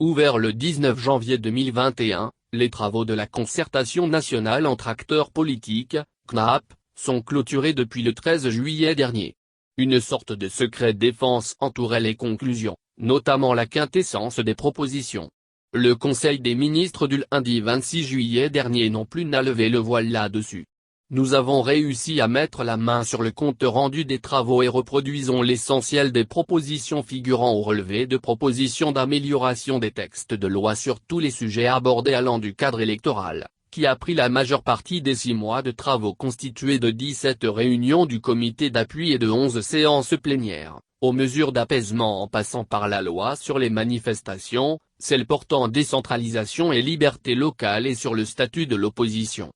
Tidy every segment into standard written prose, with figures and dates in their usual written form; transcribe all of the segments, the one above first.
Ouvert le 19 janvier 2021, les travaux de la concertation nationale entre acteurs politiques, CNAP, sont clôturés depuis le 13 juillet dernier. Une sorte de secret défense entourait les conclusions, notamment la quintessence des propositions. Le Conseil des ministres du lundi 26 juillet dernier non plus n'a levé le voile là-dessus. Nous avons réussi à mettre la main sur le compte rendu des travaux et reproduisons l'essentiel des propositions figurant au relevé de propositions d'amélioration des textes de loi sur tous les sujets abordés allant du cadre électoral, qui a pris la majeure partie des 6 mois de travaux constitués de 17 réunions du comité d'appui et de 11 séances plénières, aux mesures d'apaisement en passant par la loi sur les manifestations, celle portant décentralisation et liberté locale et sur le statut de l'opposition.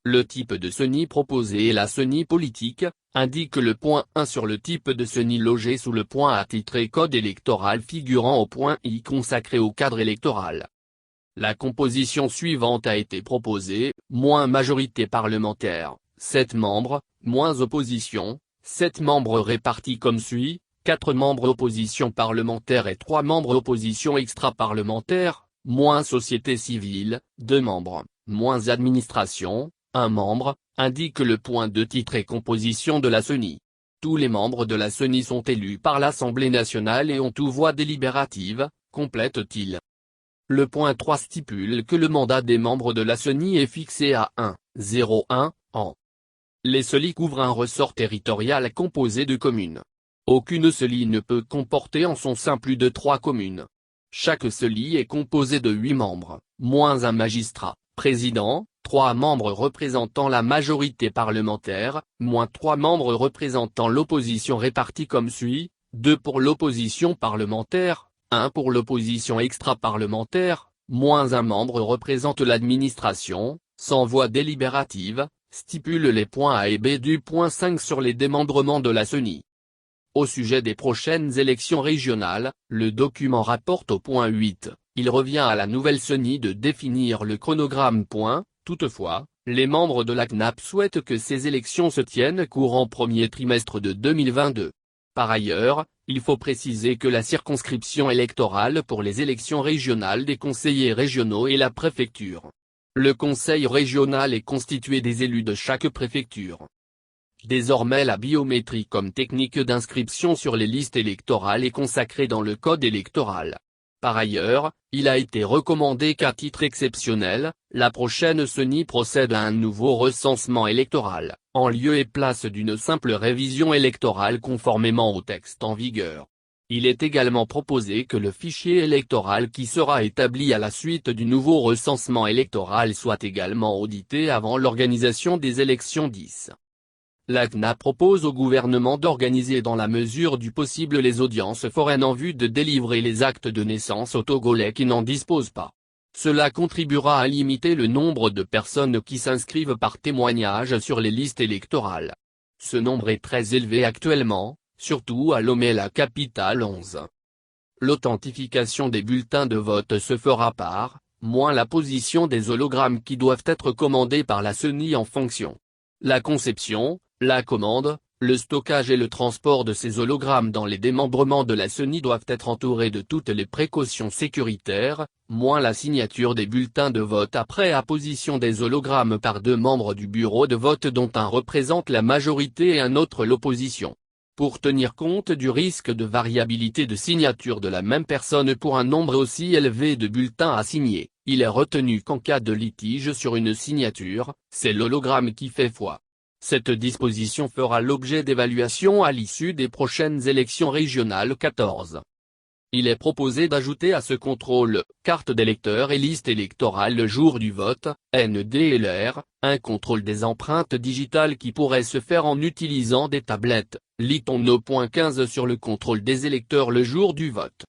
Le type de CENI proposé et la CENI politique, indique le point 1 sur le type de CENI logé sous le point attitré Code électoral figurant au point I consacré au cadre électoral. La composition suivante a été proposée, moins majorité parlementaire, 7 membres, moins opposition, 7 membres répartis comme suit, 4 membres opposition parlementaire et 3 membres opposition extra-parlementaire, moins société civile, 2 membres, moins administration, 1 membre, indique le point 2 titre et composition de la CENI. Tous les membres de la CENI sont élus par l'Assemblée nationale et ont tout voix délibérative, complète-t-il. Le point 3 stipule que le mandat des membres de la CENI est fixé à 1,01 ans. Les CELI couvrent un ressort territorial composé de communes. Aucune CELI ne peut comporter en son sein plus de 3 communes. Chaque CELI est composé de 8 membres, moins un magistrat, président, 3 membres représentant la majorité parlementaire, moins 3 membres représentant l'opposition répartis comme suit, 2 pour l'opposition parlementaire, 1 pour l'opposition extra-parlementaire, moins un membre représente l'administration, sans voix délibérative, stipule les points A et B du point 5 sur les démembrements de la CENI. Au sujet des prochaines élections régionales, le document rapporte au point 8, il revient à la nouvelle CENI de définir le chronogramme. Toutefois, les membres de la CNAP souhaitent que ces élections se tiennent courant premier trimestre de 2022. Par ailleurs, il faut préciser que la circonscription électorale pour les élections régionales des conseillers régionaux est la préfecture. Le conseil régional est constitué des élus de chaque préfecture. Désormais la biométrie comme technique d'inscription sur les listes électorales est consacrée dans le code électoral. Par ailleurs, il a été recommandé qu'à titre exceptionnel, la prochaine CENI procède à un nouveau recensement électoral, en lieu et place d'une simple révision électorale conformément au texte en vigueur. Il est également proposé que le fichier électoral qui sera établi à la suite du nouveau recensement électoral soit également audité avant l'organisation des élections 10. La CNAP propose au gouvernement d'organiser dans la mesure du possible les audiences foraines en vue de délivrer les actes de naissance aux Togolais qui n'en disposent pas. Cela contribuera à limiter le nombre de personnes qui s'inscrivent par témoignage sur les listes électorales. Ce nombre est très élevé actuellement, surtout à Lomé, la capitale 11. L'authentification des bulletins de vote se fera par, moins la position des hologrammes qui doivent être commandés par la CENI en fonction. La conception, la commande, le stockage et le transport de ces hologrammes dans les démembrements de la CENI doivent être entourés de toutes les précautions sécuritaires, moins la signature des bulletins de vote après apposition des hologrammes par 2 membres du bureau de vote dont un représente la majorité et un autre l'opposition. Pour tenir compte du risque de variabilité de signature de la même personne pour un nombre aussi élevé de bulletins à signer, il est retenu qu'en cas de litige sur une signature, c'est l'hologramme qui fait foi. Cette disposition fera l'objet d'évaluation à l'issue des prochaines élections régionales 14. Il est proposé d'ajouter à ce contrôle, carte d'électeur et liste électorale le jour du vote, NDLR, un contrôle des empreintes digitales qui pourrait se faire en utilisant des tablettes, lit-on au point 15 sur le contrôle des électeurs le jour du vote.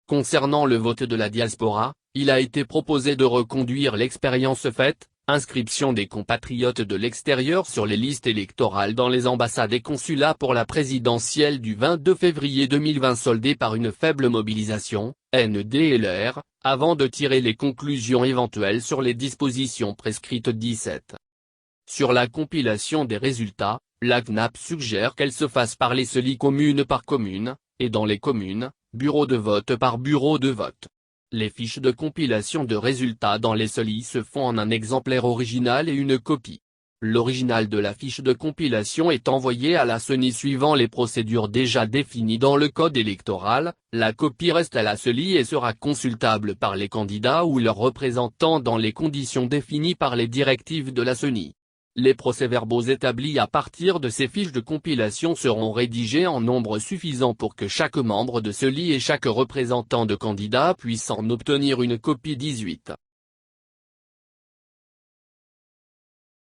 Concernant le vote de la diaspora, il a été proposé de reconduire l'expérience faite, inscription des compatriotes de l'extérieur sur les listes électorales dans les ambassades et consulats pour la présidentielle du 22 février 2020 soldée par une faible mobilisation, NDLR, avant de tirer les conclusions éventuelles sur les dispositions prescrites 17. Sur la compilation des résultats, la CNAP suggère qu'elle se fasse par les CELI commune par commune, et dans les communes, bureau de vote par bureau de vote. Les fiches de compilation de résultats dans les CELI se font en un exemplaire original et une copie. L'original de la fiche de compilation est envoyé à la CENI suivant les procédures déjà définies dans le code électoral, la copie reste à la CELI et sera consultable par les candidats ou leurs représentants dans les conditions définies par les directives de la CENI. Les procès-verbaux établis à partir de ces fiches de compilation seront rédigés en nombre suffisant pour que chaque membre de CELI et chaque représentant de candidat puisse en obtenir une copie 18.